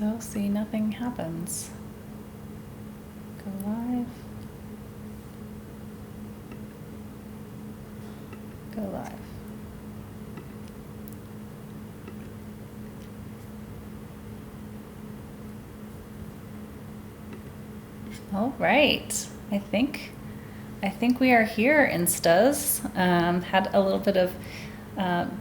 So see, nothing happens. Go live. Go live. All right. I think we are here, Instas. Had a little bit of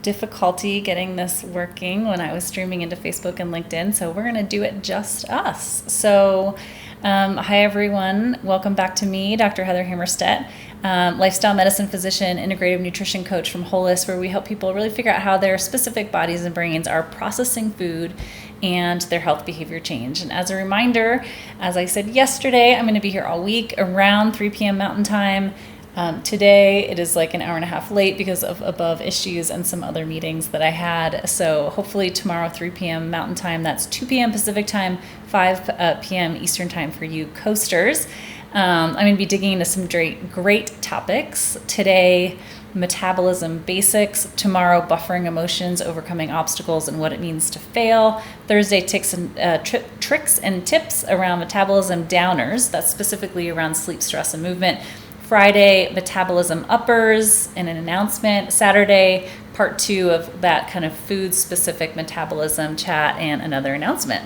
difficulty getting this working when I was streaming into Facebook and LinkedIn, so we're going to do it just us. So hi everyone, welcome back to me, Dr. Heather Hammerstedt, lifestyle medicine physician, integrative nutrition coach from Holis, where we help people really figure out how their specific bodies and brains are processing food and their health behavior change. And as a reminder, as I said yesterday, I'm going to be here all week around 3 p.m. Mountain Time. Today it is like an hour and a half late because of above issues and some other meetings that I had. So hopefully tomorrow, 3 p.m. Mountain Time, that's 2 p.m. Pacific Time, 5 p.m. Eastern Time for you coasters. I'm going to be digging into some great topics. Today, metabolism basics. Tomorrow, buffering emotions, overcoming obstacles, and what it means to fail. Thursday, tricks and tips around metabolism downers. That's specifically around sleep, stress, and movement. Friday, metabolism uppers and an announcement. Saturday, part 2 of that kind of food-specific metabolism chat and another announcement.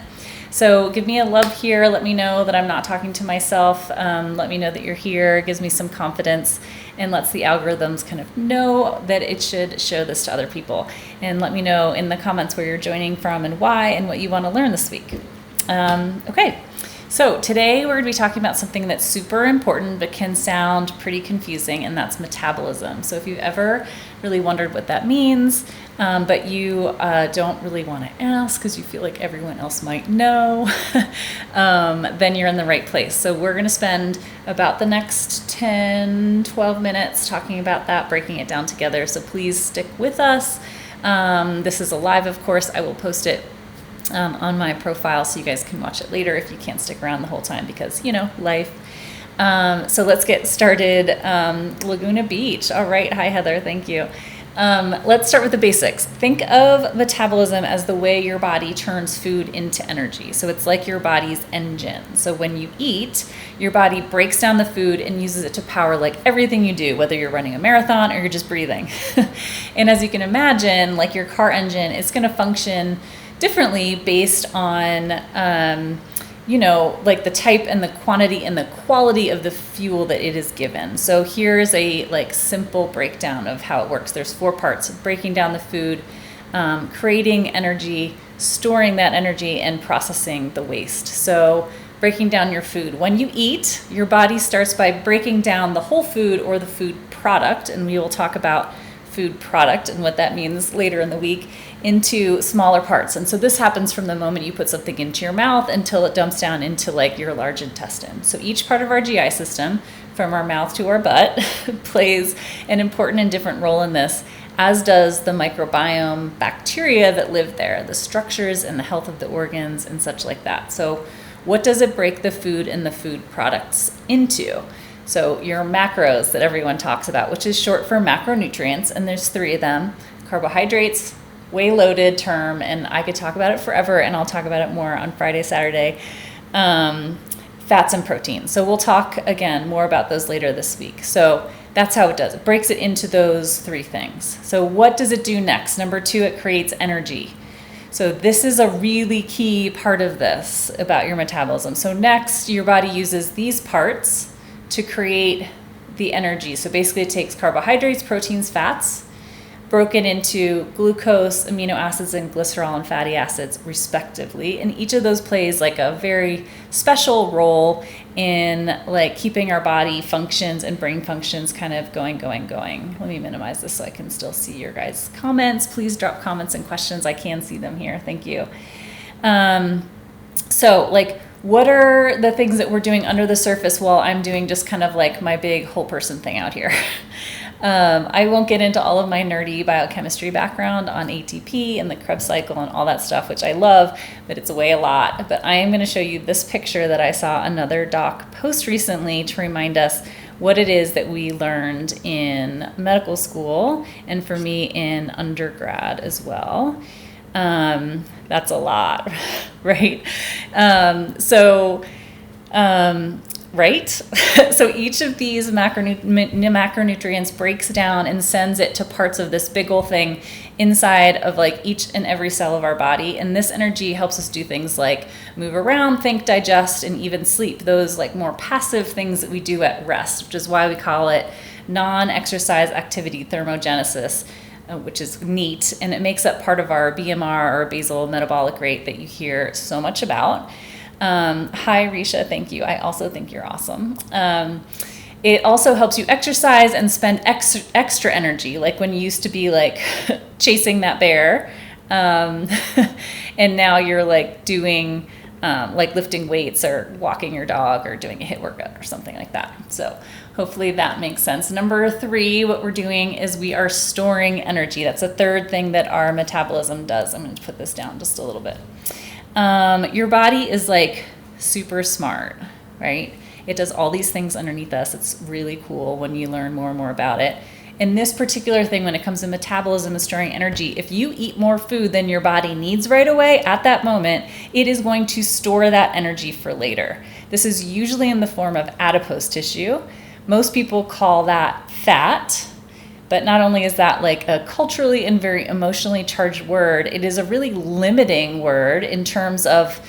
So give me a love here. Let me know that I'm not talking to myself. Let me know that you're here. It gives me some confidence and lets the algorithms kind of know that it should show this to other people. And let me know in the comments where you're joining from and why and what you want to learn this week. Okay. So today we're going to be talking about something that's super important but can sound pretty confusing, and that's metabolism. So if you've ever really wondered what that means, but you don't really want to ask because you feel like everyone else might know, then you're in the right place. So we're going to spend about the next 10-12 minutes talking about that, breaking it down together. So please stick with us. This is a live, of course. I will post it on my profile so you guys can watch it later if you can't stick around the whole time because, life. So let's get started. Laguna Beach. All right. Hi, Heather. Thank you. Let's start with the basics. Think of metabolism as the way your body turns food into energy. So it's like your body's engine. So when you eat, your body breaks down the food and uses it to power like everything you do, whether you're running a marathon or you're just breathing. And as you can imagine, like your car engine, it's going to function differently based on, like the type and the quantity and the quality of the fuel that it is given. So here's a simple breakdown of how it works. There's 4 parts: breaking down the food, creating energy, storing that energy, and processing the waste. So breaking down your food. When you eat, your body starts by breaking down the whole food or the food product, and we will talk about food product and what that means later in the week, into smaller parts. And so this happens from the moment you put something into your mouth until it dumps down into like your large intestine. So each part of our GI system, from our mouth to our butt, plays an important and different role in this, as does the microbiome bacteria that live there, the structures and the health of the organs and such like that. So what does it break the food and the food products into? So your macros that everyone talks about, which is short for macronutrients, and there's 3 of them: carbohydrates, way loaded term, and I could talk about it forever, and I'll talk about it more on Friday, Saturday, fats and proteins. So we'll talk again more about those later this week. So that's how it does. It breaks it into those 3 things. So what does it do next? Number 2, it creates energy. So this is a really key part of this about your metabolism. So next, your body uses these parts to create the energy. So basically it takes carbohydrates, proteins, fats, broken into glucose, amino acids, and glycerol and fatty acids respectively. And each of those plays like a very special role in like keeping our body functions and brain functions kind of going. Let me minimize this so I can still see your guys' comments. Please drop comments and questions. I can see them here. Thank you. So like, what are the things that we're doing under the surface while I'm doing just kind of like my big whole person thing out here? I won't get into all of my nerdy biochemistry background on ATP and the Krebs cycle and all that stuff, which I love, but it's way a lot. But I am going to show you this picture that I saw another doc post recently to remind us what it is that we learned in medical school and for me in undergrad as well. That's a lot, right? Right? So each of these macronutrients breaks down and sends it to parts of this big old thing inside of like each and every cell of our body. And this energy helps us do things like move around, think, digest, and even sleep. Those like more passive things that we do at rest, which is why we call it non-exercise activity thermogenesis, which is neat. And it makes up part of our BMR, or basal metabolic rate, that you hear so much about. Hi, Risha. Thank you. I also think you're awesome. It also helps you exercise and spend extra energy, like when you used to be like chasing that bear. And now you're like doing, like lifting weights or walking your dog or doing a HIIT workout or something like that. So hopefully that makes sense. Number 3, what we're doing is we are storing energy. That's a third thing that our metabolism does. I'm going to put this down just a little bit. Your body is like super smart, right? It does all these things underneath us. It's really cool when you learn more and more about it. And this particular thing, when it comes to metabolism and storing energy, if you eat more food than your body needs right away at that moment, it is going to store that energy for later. This is usually in the form of adipose tissue. Most people call that fat. But not only is that like a culturally and very emotionally charged word, it is a really limiting word in terms of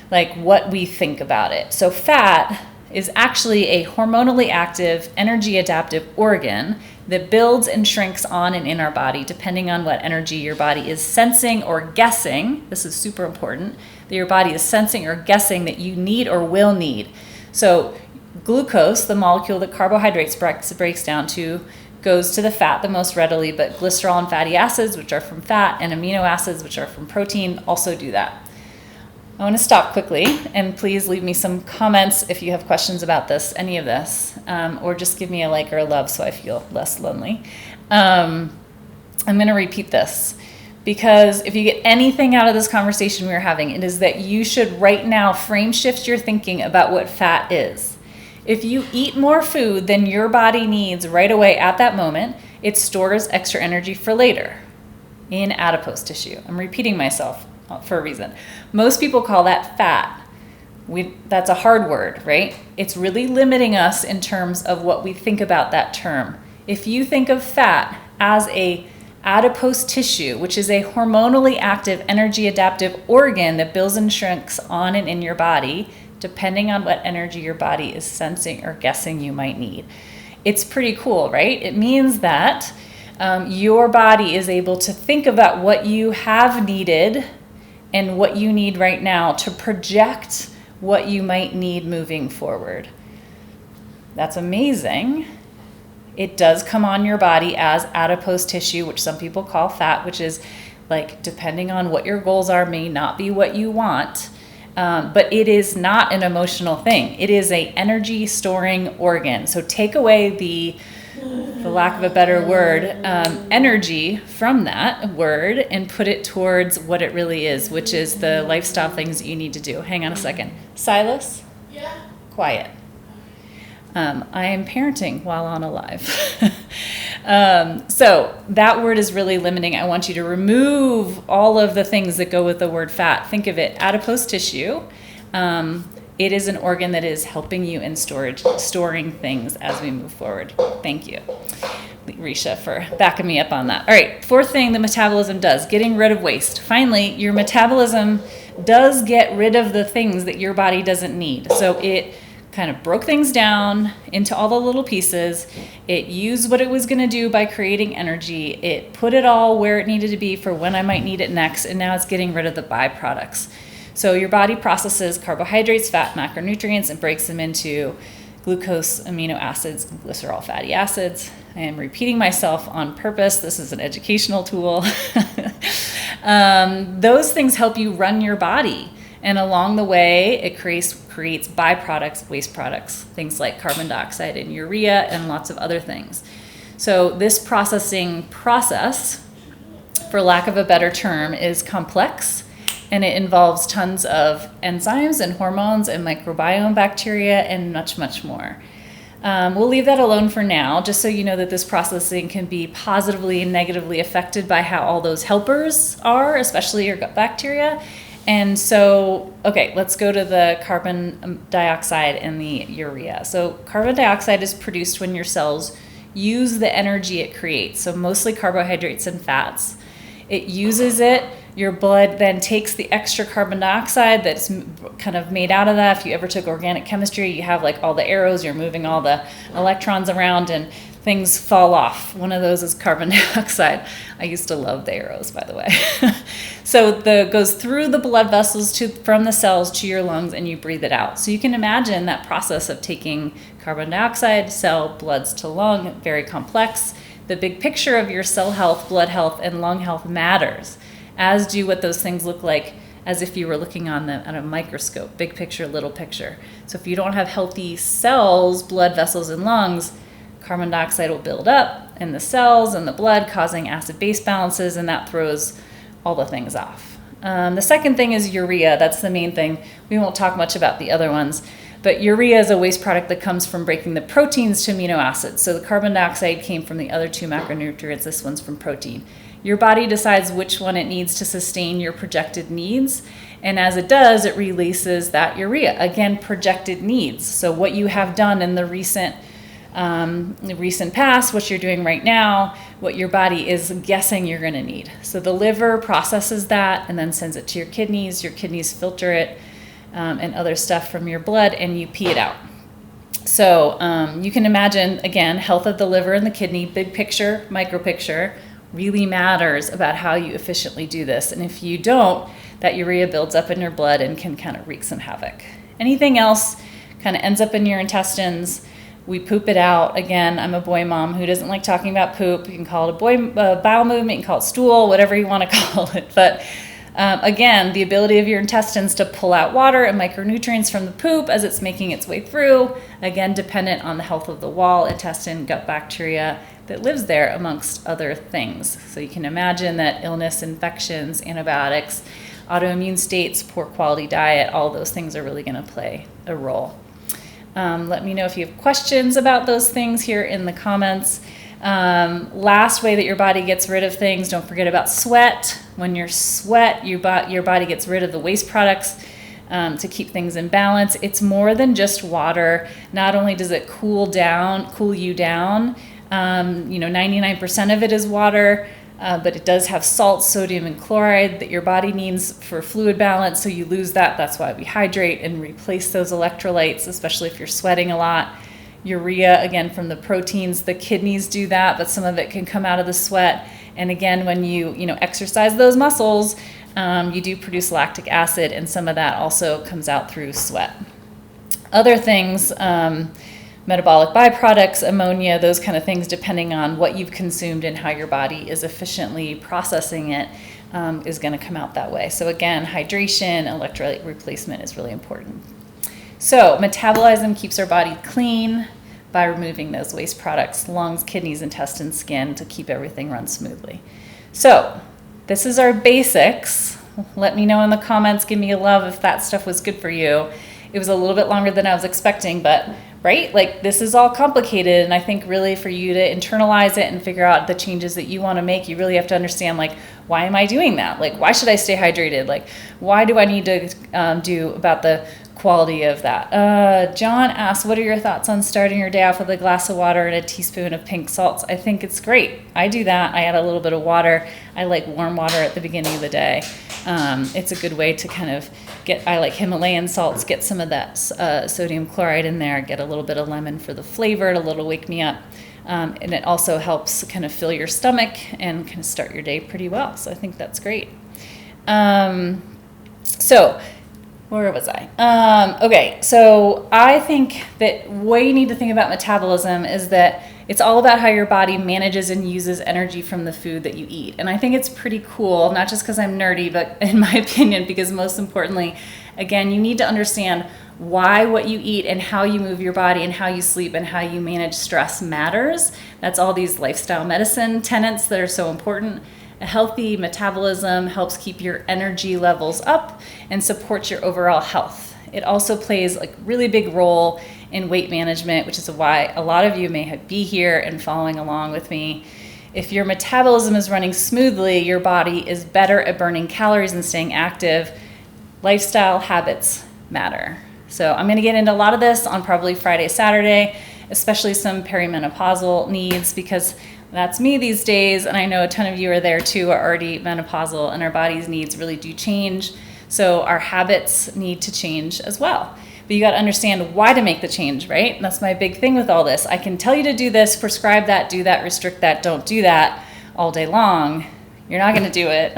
like what we think about it. So fat is actually a hormonally active, energy adaptive organ that builds and shrinks on and in our body depending on what energy your body is sensing or guessing. This is super important, that your body is sensing or guessing that you need or will need. So glucose, the molecule that carbohydrates breaks down to, goes to the fat the most readily, but glycerol and fatty acids, which are from fat, and amino acids, which are from protein, also do that. I want to stop quickly, and please leave me some comments if you have questions about this, any of this, or just give me a like or a love so I feel less lonely. I'm going to repeat this, because if you get anything out of this conversation we're having, it is that you should right now frame shift your thinking about what fat is. If you eat more food than your body needs right away at that moment, it stores extra energy for later in adipose tissue. I'm repeating myself for a reason. Most people call that fat. That's a hard word, right? It's really limiting us in terms of what we think about that term. If you think of fat as a adipose tissue, which is a hormonally active, energy adaptive organ that builds and shrinks on and in your body, depending on what energy your body is sensing or guessing you might need. It's pretty cool, right? It means that your body is able to think about what you have needed and what you need right now to project what you might need moving forward. That's amazing. It does come on your body as adipose tissue, which some people call fat, which is like, depending on what your goals are, may not be what you want. But it is not an emotional thing. It is a energy storing organ. So take away the lack of a better word, energy from that word and put it towards what it really is, which is the lifestyle things that you need to do. Hang on a second. Silas? Yeah. Quiet. I am parenting while on a live. So that word is really limiting. I want you to remove all of the things that go with the word fat. Think of it, adipose tissue. It is an organ that is helping you in storing things as we move forward. Thank you, Risha, for backing me up on that. All right, fourth thing the metabolism does, getting rid of waste. Finally, your metabolism does get rid of the things that your body doesn't need. So it kind of broke things down into all the little pieces. It used what it was going to do by creating energy. It put it all where it needed to be for when I might need it next, and now it's getting rid of the byproducts. So your body processes carbohydrates, fat, macronutrients, and breaks them into glucose, amino acids, and glycerol fatty acids. I am repeating myself on purpose. This is an educational tool. Those things help you run your body. And along the way, it creates byproducts, waste products, things like carbon dioxide and urea and lots of other things. So this processing process, for lack of a better term, is complex, and it involves tons of enzymes and hormones and microbiome bacteria and much, much more. We'll leave that alone for now, just so you know that this processing can be positively and negatively affected by how all those helpers are, especially your gut bacteria. And so, okay, let's go to the carbon dioxide and the urea. So carbon dioxide is produced when your cells use the energy it creates, so mostly carbohydrates and fats. It uses it. Your blood then takes the extra carbon dioxide that's kind of made out of that. If you ever took organic chemistry, you have like all the arrows, you're moving all the electrons around and things fall off. One of those is carbon dioxide. I used to love the arrows, by the way. So goes through the blood vessels from the cells to your lungs, and you breathe it out. So you can imagine that process of taking carbon dioxide, cell, bloods to lung, very complex. The big picture of your cell health, blood health, and lung health matters, as do what those things look like as if you were looking on them at a microscope, big picture, little picture. So if you don't have healthy cells, blood vessels, and lungs, carbon dioxide will build up in the cells and the blood, causing acid-base balances, and that throws all the things off. The second thing is urea. That's the main thing. We won't talk much about the other ones, but urea is a waste product that comes from breaking the proteins to amino acids. So the carbon dioxide came from the other two macronutrients. This one's from protein. Your body decides which one it needs to sustain your projected needs. And as it does, it releases that urea. Again, projected needs. So what you have done in the recent past, what you're doing right now, what your body is guessing you're going to need. So the liver processes that and then sends it to your kidneys. Your kidneys filter it and other stuff from your blood, and you pee it out. So you can imagine, again, health of the liver and the kidney, big picture, micro picture, really matters about how you efficiently do this. And if you don't, that urea builds up in your blood and can kind of wreak some havoc. Anything else kind of ends up in your intestines. We poop it out. Again, I'm a boy mom who doesn't like talking about poop. You can call it a bowel movement, you can call it stool, whatever you want to call it. But again, the ability of your intestines to pull out water and micronutrients from the poop as it's making its way through, again, dependent on the health of the wall, intestine, gut bacteria that lives there, amongst other things. So you can imagine that illness, infections, antibiotics, autoimmune states, poor quality diet, all those things are really going to play a role. Let me know if you have questions about those things here in the comments. Last way that your body gets rid of things, don't forget about sweat. When you sweat, your body gets rid of the waste products to keep things in balance. It's more than just water. Not only does it cool you down, 99% of it is water, but it does have salt, sodium, and chloride that your body needs for fluid balance, so you lose that. That's why we hydrate and replace those electrolytes, especially if you're sweating a lot. Urea, again, from the proteins, the kidneys do that, but some of it can come out of the sweat. And again, when you exercise those muscles, you do produce lactic acid, and some of that also comes out through sweat. Other things, metabolic byproducts, ammonia, those kind of things, depending on what you've consumed and how your body is efficiently processing it, is going to come out that way. So again, hydration, electrolyte replacement is really important. So metabolism keeps our body clean by removing those waste products, lungs, kidneys, intestines, skin, to keep everything run smoothly. So this is our basics. Let me know in the comments, give me a love if that stuff was good for you. It was a little bit longer than I was expecting, but right? Like, this is all complicated, and I think really for you to internalize it and figure out the changes that you want to make, you really have to understand, like, why am I doing that? Like, why should I stay hydrated? Like, why do I need to do about the quality of that? John asked, what are your thoughts on starting your day off with a glass of water and a teaspoon of pink salts? I think it's great. I do that. I add a little bit of water. I like warm water at the beginning of the day. It's a good way to kind of I like Himalayan salts, get some of that sodium chloride in there, get a little bit of lemon for the flavor, to wake me up. And it also helps kind of fill your stomach and kind of start your day pretty well. So I think that's great. So where was I? Okay, so I think that way you need to think about metabolism is that it's all about how your body manages and uses energy from the food that you eat. And I think it's pretty cool, not just because I'm nerdy, but in my opinion, because most importantly, again, you need to understand why what you eat and how you move your body and how you sleep and how you manage stress matters. That's all these lifestyle medicine tenets that are so important. A healthy metabolism helps keep your energy levels up and supports your overall health. It also plays a really big role in weight management, which is why a lot of you may be here and following along with me. If your metabolism is running smoothly, your body is better at burning calories and staying active. Lifestyle habits matter. So I'm going to get into a lot of this on probably Friday, Saturday, especially some perimenopausal needs, because that's me these days, and I know a ton of you are there too, are already menopausal, and our body's needs really do change. So our habits need to change as well. But you got to understand why to make the change, right? And that's my big thing with all this. I can tell you to do this, prescribe that, do that, restrict that, don't do that all day long. You're not going to do it,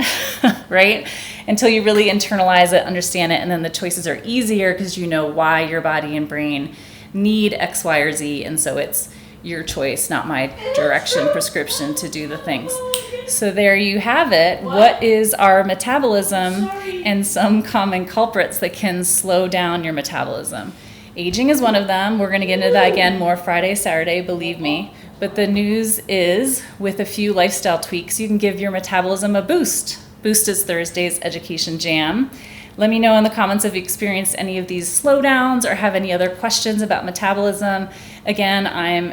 right? Until you really internalize it, understand it, and then the choices are easier because you know why your body and brain need X, Y, or Z, and so it's your choice, not my direction, prescription to do the things. So there you have it. What is our metabolism and some common culprits that can slow down your metabolism? Aging is one of them. We're going to get into that again more Friday, Saturday, believe me. But the news is, with a few lifestyle tweaks, you can give your metabolism a boost. Boost is Thursday's Education Jam. Let me know in the comments if you experienced any of these slowdowns or have any other questions about metabolism. Again, I'm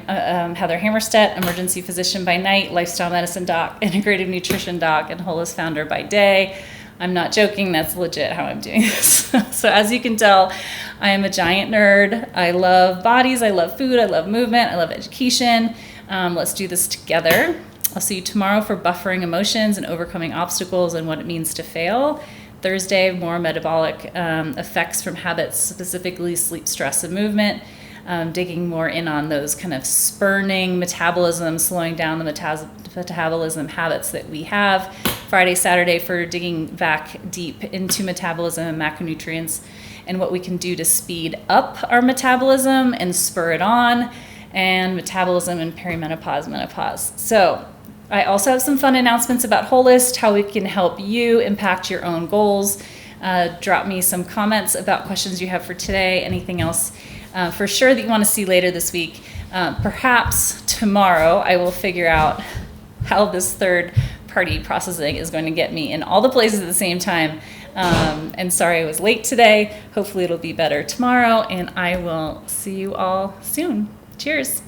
Heather Hammerstedt, emergency physician by night, lifestyle medicine doc, integrative nutrition doc, and Holist founder by day. I'm not joking, that's legit how I'm doing this. So as you can tell, I am a giant nerd. I love bodies, I love food, I love movement, I love education. Let's do this together. I'll see you tomorrow for buffering emotions and overcoming obstacles and what it means to fail. Thursday, more metabolic effects from habits, specifically sleep, stress, and movement. Digging more in on those kind of spurning metabolism, slowing down the metabolism habits that we have. Friday, Saturday for digging back deep into metabolism and macronutrients and what we can do to speed up our metabolism and spur it on, and metabolism and perimenopause, menopause. So I also have some fun announcements about Holist, how we can help you impact your own goals. Drop me some comments about questions you have for today, anything else for sure that you want to see later this week. Perhaps tomorrow I will figure out how this third party processing is going to get me in all the places at the same time. And sorry I was late today. Hopefully it'll be better tomorrow, and I will see you all soon. Cheers.